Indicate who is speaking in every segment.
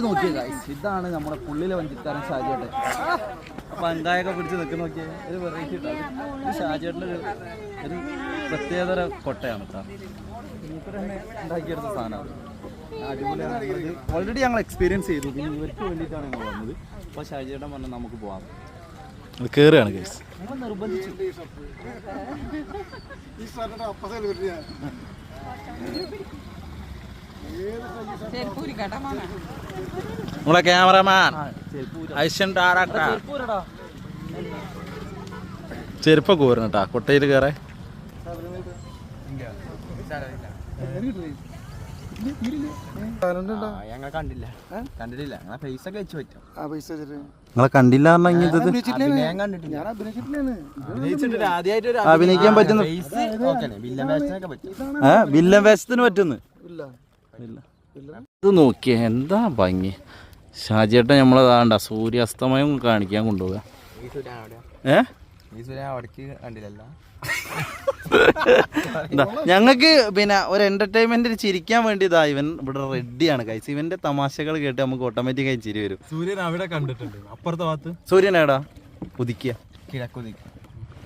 Speaker 1: നോക്കിയ guys, ഇതാണ് നമ്മുടെ പുള്ളിലെ വഞ്ചിക്കാരൻ ഷാജിയേട്ടൻ. അപ്പൊ അങ്കായൊക്കെ പിടിച്ച് നിൽക്കുന്ന നോക്കിയാൽ ഒരു വെറൈറ്റി ഉണ്ടാവും. ഷാജിയേട്ടൻ്റെ ഒരു പ്രത്യേകതര കൊട്ടയാണ് കേട്ടോ. ഇനിയിപ്പോൾ തന്നെ ഉണ്ടാക്കിയെടുത്ത സാധനമാണ്, അടിപൊളിയാണ്. ഇത് ഓൾറെഡി ഞങ്ങൾ എക്സ്പീരിയൻസ് ചെയ്തു. പിന്നെ ഇവർക്ക് വേണ്ടിയിട്ടാണ് ഞങ്ങൾ വന്നത്. അപ്പോൾ ഷാജിയേട്ടൻ പറഞ്ഞാൽ നമുക്ക് പോകാം,
Speaker 2: കയറുകയാണ് ഗൈസ്.
Speaker 1: ഞങ്ങൾ നിർബന്ധിച്ചു.
Speaker 2: നമ്മളെ ക്യാമറമാൻ ചെരുപ്പ കോരണം കേട്ടാ കൊട്ടയിൽ കയറേ.
Speaker 1: ഞങ്ങൾ കണ്ടിട്ടില്ല, ഞങ്ങളെ പൈസ ഒക്കെ വെച്ച് പറ്റും.
Speaker 2: നിങ്ങളെ കണ്ടില്ല അഭിനയിക്കാൻ പറ്റുന്നു. വില്ലൻ വേഷത്തിന് പറ്റുന്നു. ഇത് നോക്കിയേ എന്താ ഭംഗി. ഷാജിയേട്ടൻ നമ്മളതാണ്ട സൂര്യാസ്തമയം കാണിക്കാൻ കൊണ്ടുപോകാം. ഞങ്ങൾക്ക് പിന്നെ ഒരു എന്റർടൈൻമെന്റ് ചിരിക്കാൻ വേണ്ടി ഇതാ ഇവൻ ഇവിടെ റെഡിയാണ് കൈസ്. ഇവന്റെ തമാശകൾ കേട്ട് നമുക്ക് ഓട്ടോമാറ്റിക്കായി ചിരി വരും.
Speaker 3: സൂര്യൻ അവിടെ കണ്ടിട്ടുണ്ട്, അപ്പുറത്തെ ഭാഗത്ത്.
Speaker 2: സൂര്യൻ എടാ ഉദിക്കുക,
Speaker 1: കിഴക്കുദിക്കും,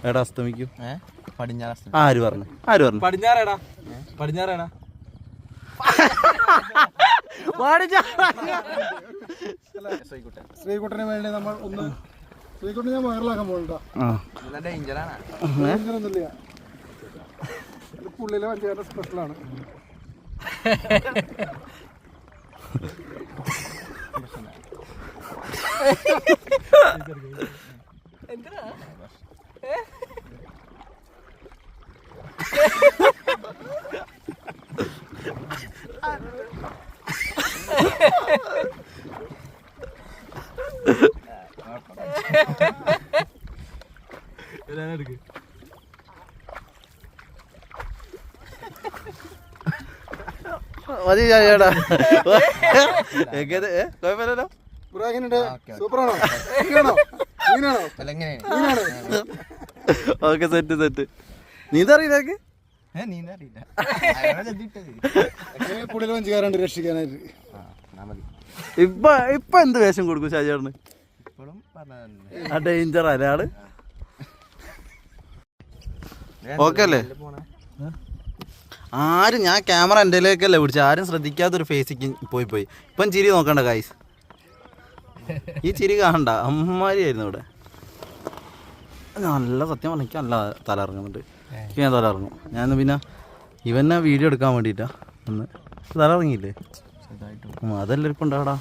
Speaker 2: എടാ അസ്തമിക്കൂ,
Speaker 1: പടിഞ്ഞാറ്.
Speaker 2: ആര് പറഞ്ഞു?
Speaker 3: പടിഞ്ഞാറേടാ, പടിഞ്ഞാറേടാ.
Speaker 4: ശ്രീകുട്ടന് വേണ്ടി നമ്മൾ ഒന്ന് ശ്രീകുട്ടനെ ഞാൻ വൈറലാക്കാൻ പോകണ്ട. ഡേഞ്ചറൊന്നുമില്ല, പുള്ളിയിലെ വഞ്ചിയുടെ സ്പെഷ്യലാണ്.
Speaker 2: മതി ചേട്ടാ, കുഴപ്പമില്ലല്ലോ.
Speaker 4: സൂപ്പറാണോ?
Speaker 2: Okay, set set. നീന്തറിയില്ല?
Speaker 4: കൂടുതൽ വഞ്ചിക്കാരുണ്ട് രക്ഷിക്കാനായിട്ട്.
Speaker 2: ഇപ്പൊ എന്ത് വേഷം കൊടുക്കും ഷാജിയേട്ടന്? ആ ഡേഞ്ചർ അല്ലേ ആള്? ഓക്കെ അല്ലേ? ആരും ഞാൻ ക്യാമറ എൻ്റെലേക്കല്ലേ പിടിച്ച, ആരും ശ്രദ്ധിക്കാത്തൊരു ഫേസിക്ക് പോയി. ഇപ്പം ചിരി നോക്കണ്ട ഗൈസ്, ഈ ചിരി കാണണ്ട. അമ്മമാരിയായിരുന്നു ഇവിടെ. നല്ല സത്യം പറഞ്ഞാൽ എനിക്ക് നല്ല തല ഇറങ്ങുന്നുണ്ട്. എനിക്ക് ഞാൻ തല ഇറങ്ങും. ഞാൻ പിന്നെ ഇവന്നെ വീഡിയോ എടുക്കാൻ വേണ്ടിയിട്ടാ ഒന്ന് തല ഇറങ്ങിയില്ലേ, അതെല്ലാവർക്കും ഉണ്ടാടാ.